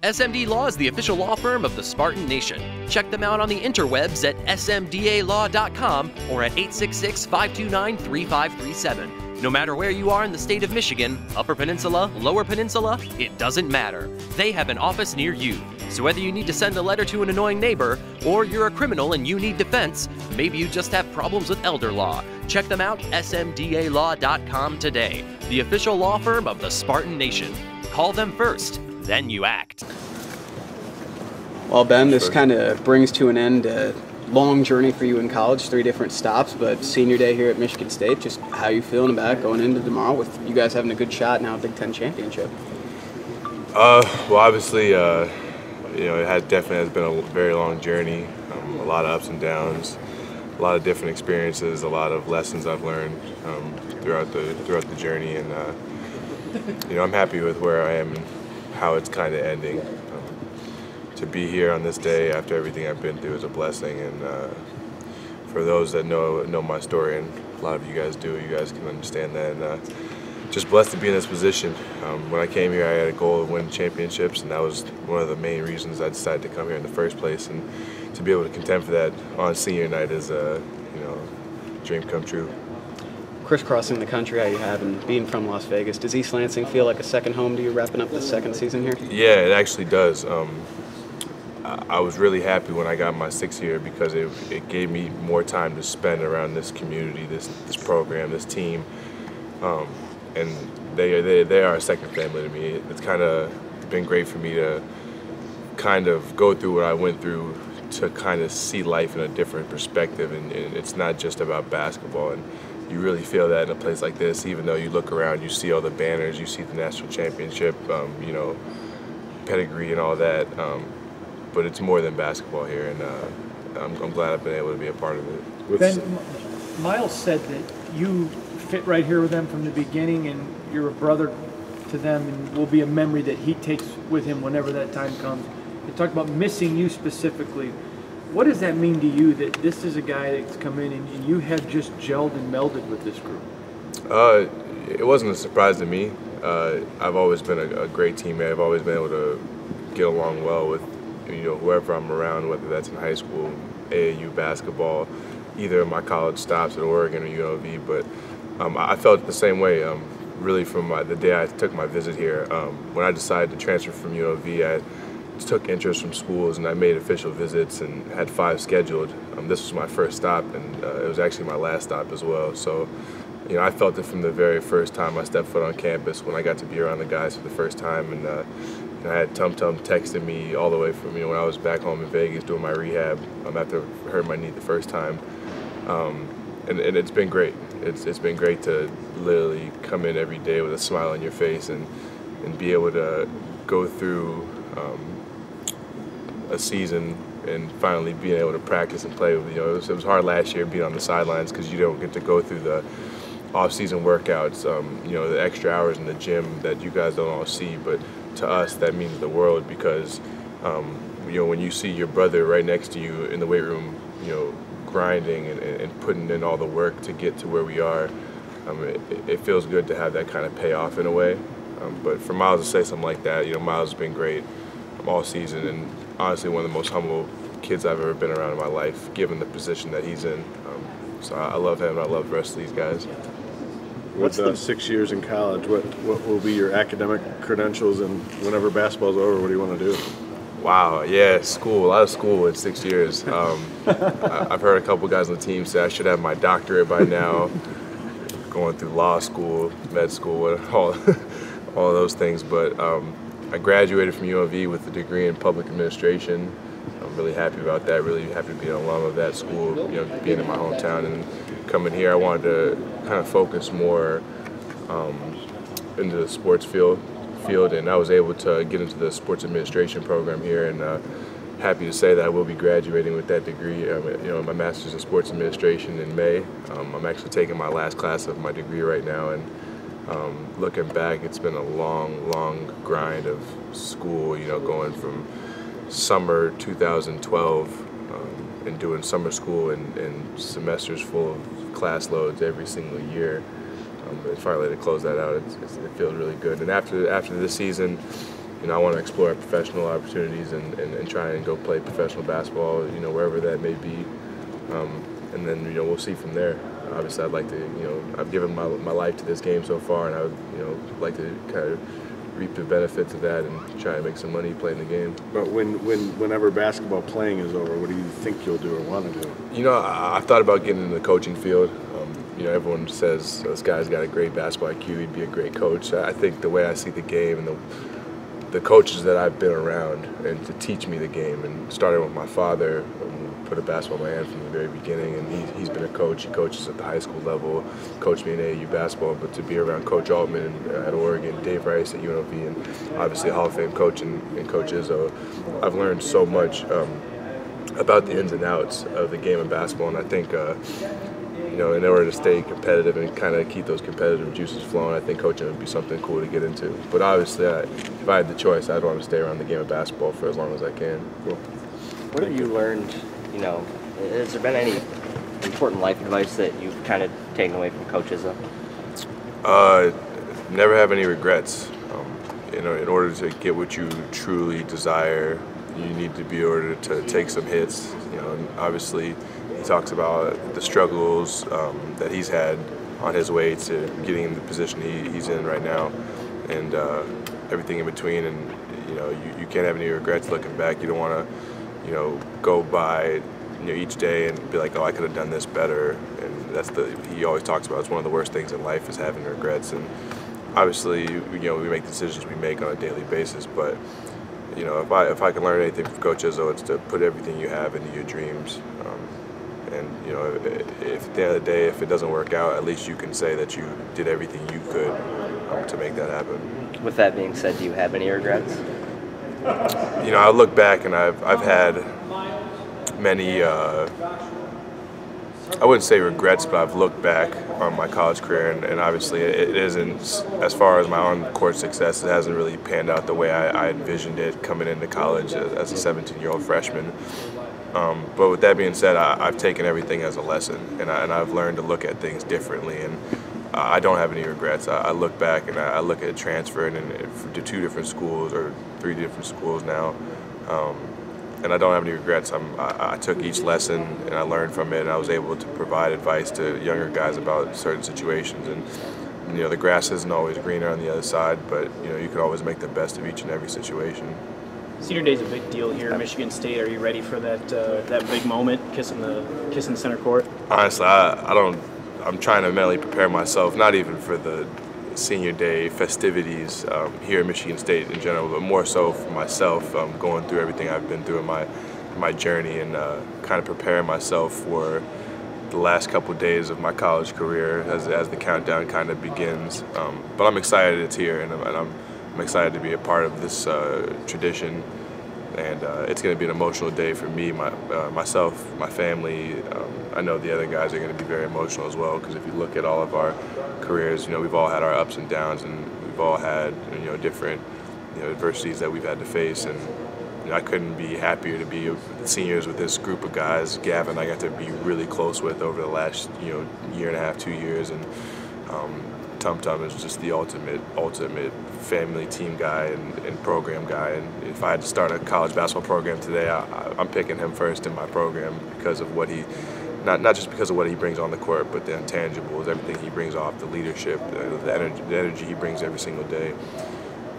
SMD Law is the official law firm of the Spartan Nation. Check them out on the interwebs at smdalaw.com or at 866-529-3537. No matter where you are in the state of Michigan, Upper Peninsula, Lower Peninsula, it doesn't matter. They have an office near you. So whether you need to send a letter to an annoying neighbor, or you're a criminal and you need defense, maybe you just have problems with elder law, check them out, smdalaw.com today. The official law firm of the Spartan Nation. Call them first, then you act. Well, Ben, this kind of brings to an end a long journey for you in college, 3 different stops, but senior day here at Michigan State, just how you feeling about going into tomorrow with you guys having a good shot now at Big Ten championship? Well, obviously, it definitely has been a very long journey, a lot of ups and downs, a lot of different experiences, a lot of lessons I've learned throughout the journey, and I'm happy with where I am and how it's kind of ending. To be here on this day after everything I've been through is a blessing, and for those that know my story, and a lot of you guys do, you guys can understand that. And, just blessed to be in this position. When I came here, I had a goal of winning championships, and that was one of the main reasons I decided to come here in the first place. And to be able to contend for that on senior night is a dream come true. Crisscrossing the country how you have and being from Las Vegas, does East Lansing feel like a second home to you wrapping up the second season here? Yeah, it actually does. I was really happy when I got my 6th year because it gave me more time to spend around this community, this program, this team. And they are a second family to me. It's kind of been great for me to kind of go through what I went through to kind of see life in a different perspective, and it's not just about basketball. And you really feel that in a place like this, even though you look around, you see all the banners, you see the national championship, pedigree and all that. But it's more than basketball here, and I'm glad I've been able to be a part of it. Ben, Miles said that you fit right here with them from the beginning, and you're a brother to them, and will be a memory that he takes with him whenever that time comes. He talked about missing you specifically. What does that mean to you that this is a guy that's come in and you have just gelled and melded with this group? It wasn't a surprise to me. I've always been a great teammate. I've always been able to get along well with whoever I'm around, whether that's in high school, AAU basketball, either of my college stops at Oregon or UNLV. But I felt the same way really from the day I took my visit here. When I decided to transfer from UNLV, I took interest from schools and I made official visits and had 5 scheduled. This was my first stop, and it was actually my last stop as well. So I felt it from the very first time I stepped foot on campus when I got to be around the guys for the first time. And I had Tum Tum texting me all the way from when I was back home in Vegas doing my rehab after I hurt my knee the first time. And it's been great. It's been great to literally come in every day with a smile on your face and be able to go through a season and finally being able to practice and play. It was hard last year being on the sidelines because you don't get to go through the off-season workouts, the extra hours in the gym that you guys don't all see. But to us, that means the world because, when you see your brother right next to you in the weight room, grinding and putting in all the work to get to where we are, it feels good to have that kind of payoff in a way. But for Miles to say something like that, Miles has been great all season, and honestly one of the most humble kids I've ever been around in my life, given the position that he's in. So I love him, and I love the rest of these guys. With 6 years in college, what will be your academic credentials, and whenever basketball's over, what do you want to do? Wow, yeah, school, a lot of school in 6 years. I've heard a couple guys on the team say I should have my doctorate by now, going through law school, med school, all of those things. But I graduated from UNLV with a degree in public administration. I'm really happy about that, really happy to be an alum of that school, being in my hometown. And coming here, I wanted to kind of focus more into the sports field, and I was able to get into the sports administration program here, and happy to say that I will be graduating with that degree. My master's in sports administration in May. I'm actually taking my last class of my degree right now, and looking back, it's been a long grind of school, going from summer 2012 and doing summer school and semesters full of class loads every single year. But finally to close that out, it feels really good. And after this season, I want to explore professional opportunities and try and go play professional basketball, wherever that may be. And then, we'll see from there. Obviously, I'd like to, I've given my life to this game so far, and I would, like to kind of reap the benefits of that and try and make some money playing the game. But whenever basketball playing is over, what do you think you'll do or want to do? I've thought about getting in the coaching field. Everyone says this guy's got a great basketball IQ, he'd be a great coach. I think the way I see the game and the coaches that I've been around and to teach me the game, and starting with my father, put a basketball in my hand from the very beginning, and he's been a coach. He coaches at the high school level, coached me in AAU basketball, but to be around Coach Altman at Oregon, Dave Rice at UNLV, and obviously a Hall of Fame coach and Coach Izzo, I've learned so much about the ins and outs of the game of basketball, and I think in order to stay competitive and kind of keep those competitive juices flowing, I think coaching would be something cool to get into. But obviously, if I had the choice, I'd want to stay around the game of basketball for as long as I can. Cool. What have you learned, has there been any important life advice that you've kind of taken away from Coach Izzo? Never have any regrets. In order to get what you truly desire, you need to be able to take some hits. And obviously, he talks about the struggles that he's had on his way to getting in the position he's in right now, and everything in between. And you can't have any regrets looking back. You don't want to, go by each day and be like, oh, I could have done this better. And he always talks about it's one of the worst things in life is having regrets. And obviously, we make the decisions we make on a daily basis, but if I can learn anything from Coach Izzo, it's to put everything you have into your dreams. And if at the end of the day, if it doesn't work out, at least you can say that you did everything you could to make that happen. With that being said, do you have any regrets? I look back and I've had many, I wouldn't say regrets, but I've looked back on my college career, and obviously it isn't, as far as my on-court success, it hasn't really panned out the way I envisioned it coming into college as a 17-year-old freshman. But with that being said, I've taken everything as a lesson, and I've learned to look at things differently, and I don't have any regrets. I look back and I look at transferring to 2 different schools or 3 different schools now, and I don't have any regrets. I took each lesson and I learned from it, and I was able to provide advice to younger guys about certain situations. And the grass isn't always greener on the other side, but you can always make the best of each and every situation. Senior Day is a big deal here at Michigan State. Are you ready for that big moment, kissing the center court? Honestly, I'm trying to mentally prepare myself, not even for the Senior Day festivities here at Michigan State in general, but more so for myself, going through everything I've been through in my journey, and kind of preparing myself for the last couple of days of my college career as the countdown kind of begins. But I'm excited it's here, and I'm excited to be a part of this tradition, and it's going to be an emotional day for me, myself, my family. I know the other guys are going to be very emotional as well, because if you look at all of our careers, we've all had our ups and downs, and we've all had different adversities that we've had to face, and I couldn't be happier to be seniors with this group of guys. Gavin, I got to be really close with over the last year and a half, 2 years, and Tum Tum is just the ultimate family team guy and program guy. And if I had to start a college basketball program today, I'm picking him first in my program because of what he, not just because of what he brings on the court, but the intangibles, everything he brings off, the leadership, the energy he brings every single day.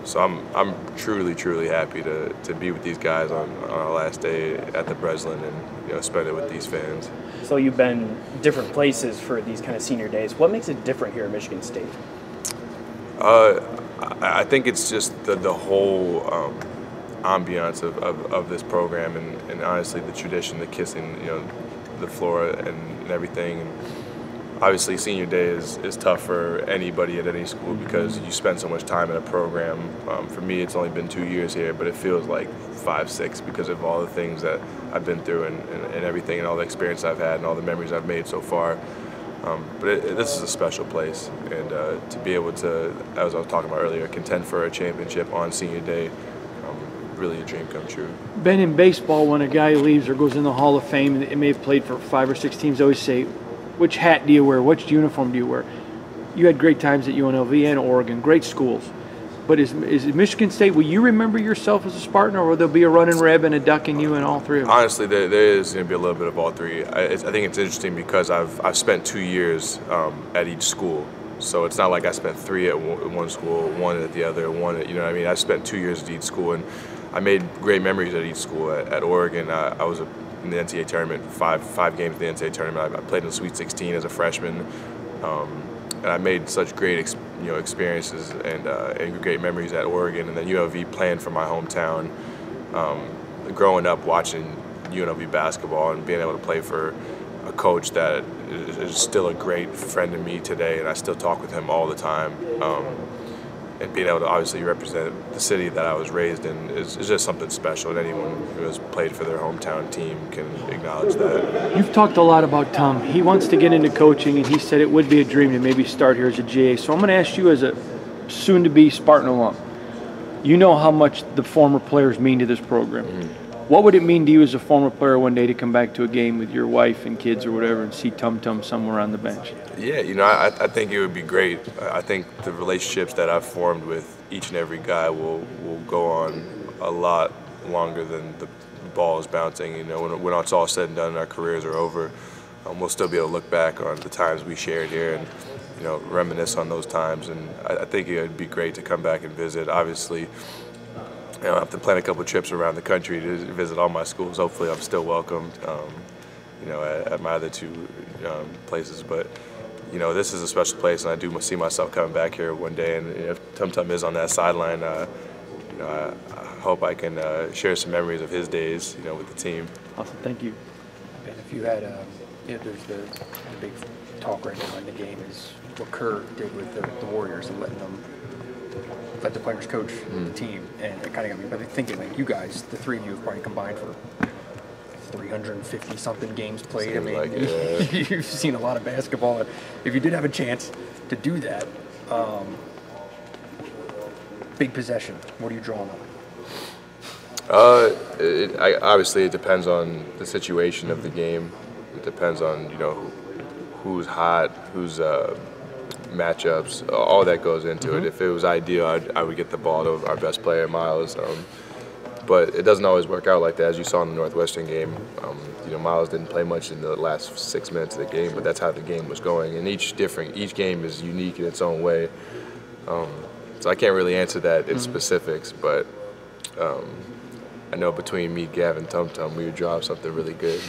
So I'm truly happy to be with these guys on our last day at the Breslin and spend it with these fans. So you've been different places for these kind of senior days. What makes it different here at Michigan State? I think it's just the whole ambiance of this program, and honestly the tradition, the kissing, the floor and everything. And obviously senior day is tough for anybody at any school because you spend so much time in a program. For me, it's only been 2 years here, but it feels like 5, 6 because of all the things that I've been through and everything, and all the experience I've had and all the memories I've made so far. But this is a special place, and to be able to, as I was talking about earlier, contend for a championship on senior day, really a dream come true. Ben, in baseball, when a guy leaves or goes in the Hall of Fame, and they may have played for 5 or 6 teams, they always say, which hat do you wear? Which uniform do you wear? You had great times at UNLV and Oregon, great schools. But is Michigan State, will you remember yourself as a Spartan, or will there be a running Reb and a ducking you in all three of them? Honestly, there is going to be a little bit of all three. I think it's interesting because I've spent 2 years at each school. So it's not like I spent 3 at one school, 1 at the other, 1 at, you know what I mean? I spent 2 years at each school, and I made great memories at each school. At Oregon, I was in the NCAA tournament, five games in the NCAA tournament. I played in the Sweet 16 as a freshman, and I made such great experiences and great memories at Oregon. And then UNLV, playing for my hometown, growing up watching UNLV basketball and being able to play for a coach that is still a great friend to me today, and I still talk with him all the time. And being able to obviously represent the city that I was raised in is just something special, and anyone who has played for their hometown team can acknowledge that. You've talked a lot about Tom. He wants to get into coaching, and he said it would be a dream to maybe start here as a GA. So I'm going to ask you, as a soon-to-be Spartan alum, you know how much the former players mean to this program. What would it mean to you as a former player one day to come back to a game with your wife and kids or whatever and see Tum Tum somewhere on the bench? Yeah, I think it would be great. I think the relationships that I've formed with each and every guy will go on a lot longer than the ball is bouncing. When it's all said and done and our careers are over, we'll still be able to look back on the times we shared here and reminisce on those times. And I think it would be great to come back and visit. Obviously, I have to plan a couple of trips around the country to visit all my schools. Hopefully I'm still welcomed, at my other 2 places. But, this is a special place, and I do see myself coming back here one day. And if Tum Tum is on that sideline, I hope I can share some memories of his days, with the team. Awesome, thank you. And if you had, there's the big talk right now in the game is what Kerr did with the Warriors and letting them let the players coach the team, and it kind of got me but thinking, like, you guys, the 3 of you have probably combined for 350 something games played. Seems like it, yeah. You've seen a lot of basketball. If you did have a chance to do that, big possession, what are you drawing on? Obviously it depends on the situation of the game. It depends on who's hot, who's matchups, all that goes into it. If it was ideal, I would get the ball to our best player, Miles. But it doesn't always work out like that, as you saw in the Northwestern game. Miles didn't play much in the last 6 minutes of the game, but that's how the game was going. And each game is unique in its own way. So I can't really answer that in specifics, but I know between me, Gavin, Tum Tum, we would draw up something really good.